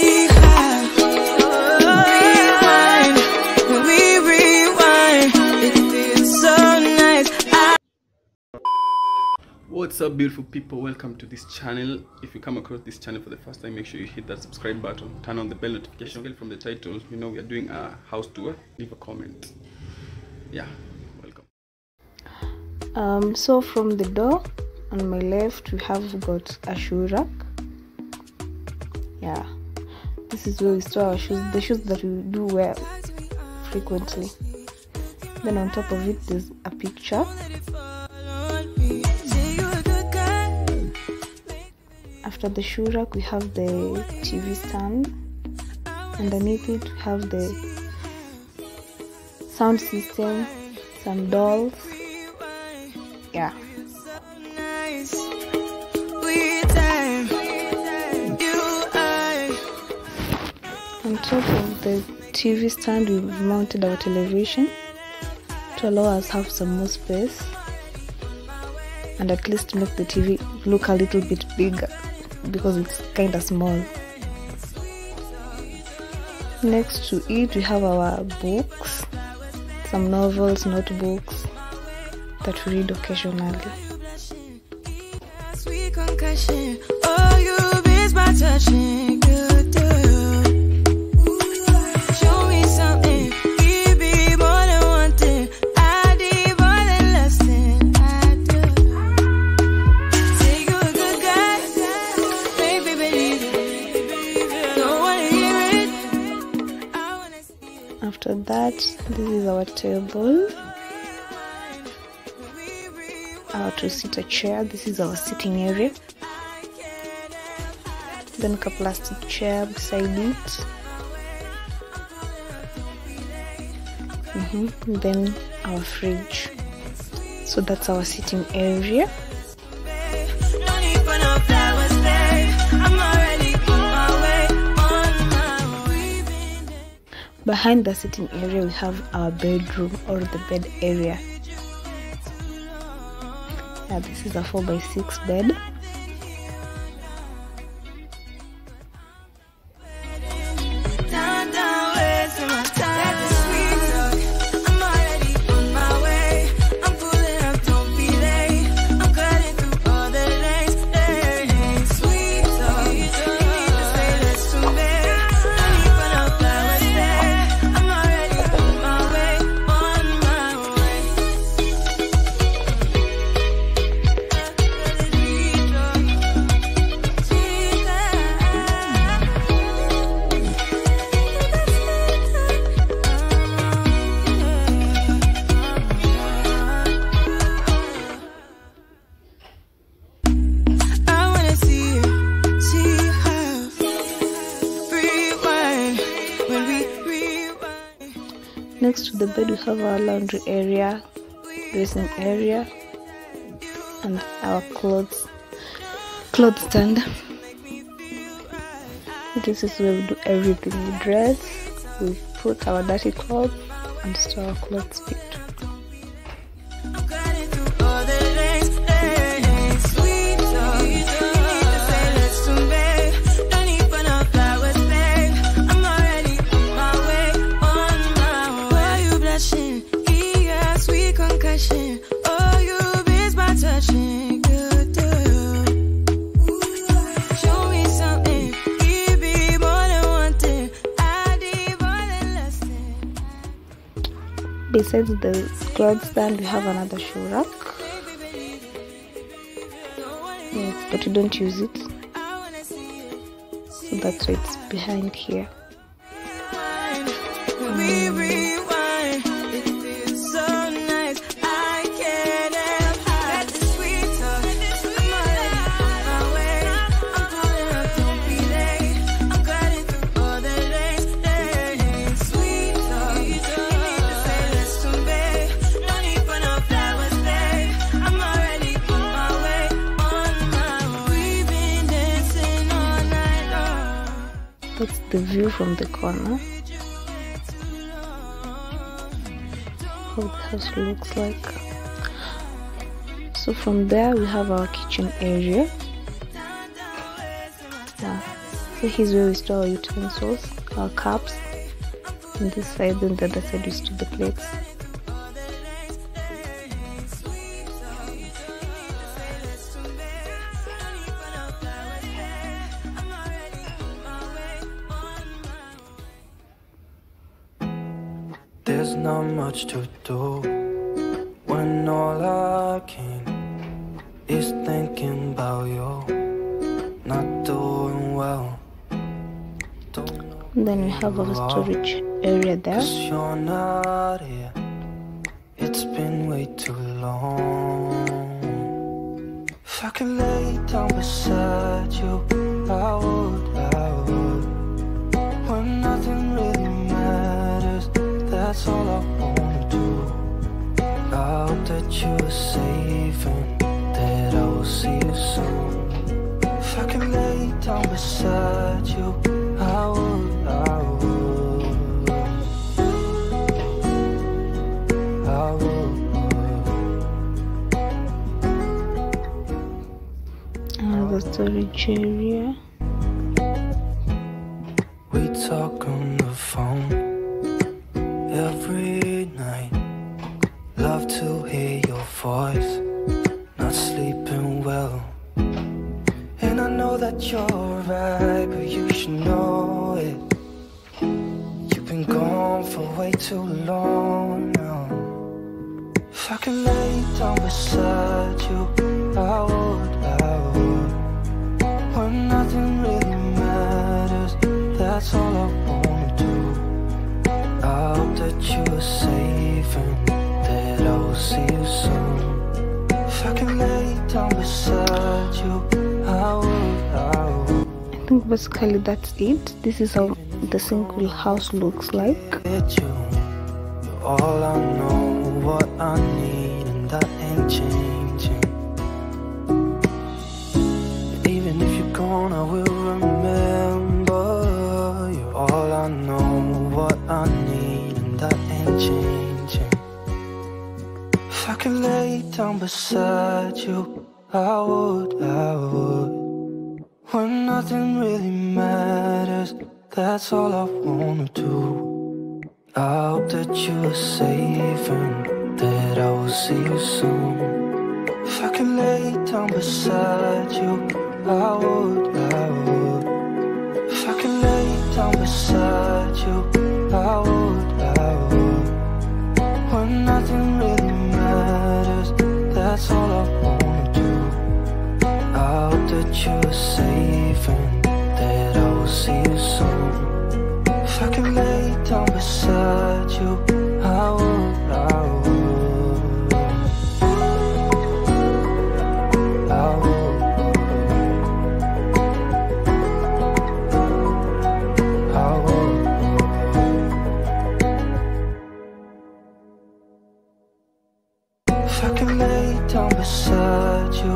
see how rewind when we rewind. It feels so nice. What's up, beautiful people? Welcome to this channel. If you come across this channel for the first time, make sure you hit that subscribe button, turn on the bell notification. From the title, you know we are doing a house tour. Leave a comment. Yeah, welcome. So from the door on my left we have got a shoe rack. Yeah, this is where we store our shoes, the shoes that we do wear frequently. Then on top of it there's a picture. After the shoe rack we have the TV stand. Underneath it we have the sound system, some dolls. Yeah. On top of the TV stand we've mounted our television to allow us have some more space and at least make the TV look a little bit bigger because it's kind of small. Next to it we have our books, some novels, notebooks that we read occasionally. Sweet concussion, oh you miss my touching, good girl. Show me something, give me more than one thing. I need more than less than I do. Say you're a good guy, baby believe it. Don't wanna hear it, I wanna see it. After that, this is our table. Our two-seater chair. This is our sitting area. Then a plastic chair beside it. Then our fridge. So that's our sitting area. Behind the sitting area we have our bedroom or the bed area. Yeah, this is a 4x6 bed. Next to the bed we have our laundry area, dressing area, and our clothes stand. This is where we do everything. We dress, we put our dirty clothes and store our clothes fit. Besides the clothes stand, we have another shoe rack. Yes, but we don't use it, so that's why it's behind here. That's the view from the corner. How the house looks like. So from there we have our kitchen area. Yeah. So here's where we store our utensils, our cups. On this side, and the other side we store the plates. There's not much to do when all I can is thinking about you, not doing well. And then we have our storage area there. 'Cause you're not here. It's been way too long. If I could lay down beside you, I would. When nothing really matters, that's all I wanna do. I hope that you're safe and that I will see you soon. If I could lay down beside you, I would. The storage area. We talk on the phone every night. Love to hear your voice. Not sleeping well. And I know that you're right, but you should know it. You've been gone for way too long now. If I could lay down beside you, I would. When nothing really matters, that's all I wanna do. I hope that you are safe and that I will see you soon. If I can lay down beside you, I would. I think basically that's it. This is how the single house looks like. You're all I know, what I need, and that ain't changing. Even if you're gone, I will remember. You're all I know, what I need, and that ain't changing. If I could lay down beside you, I would. When nothing really matters, that's all I wanna do. I hope that you are safe and that I will see you soon. If I could lay down beside you, I would. If I could lay down beside you, I would. When nothing really matters, that's all I wanna do. I hope that you are safe and that I will see you soon. If I could lay down beside you, I would. If I could lay down beside you,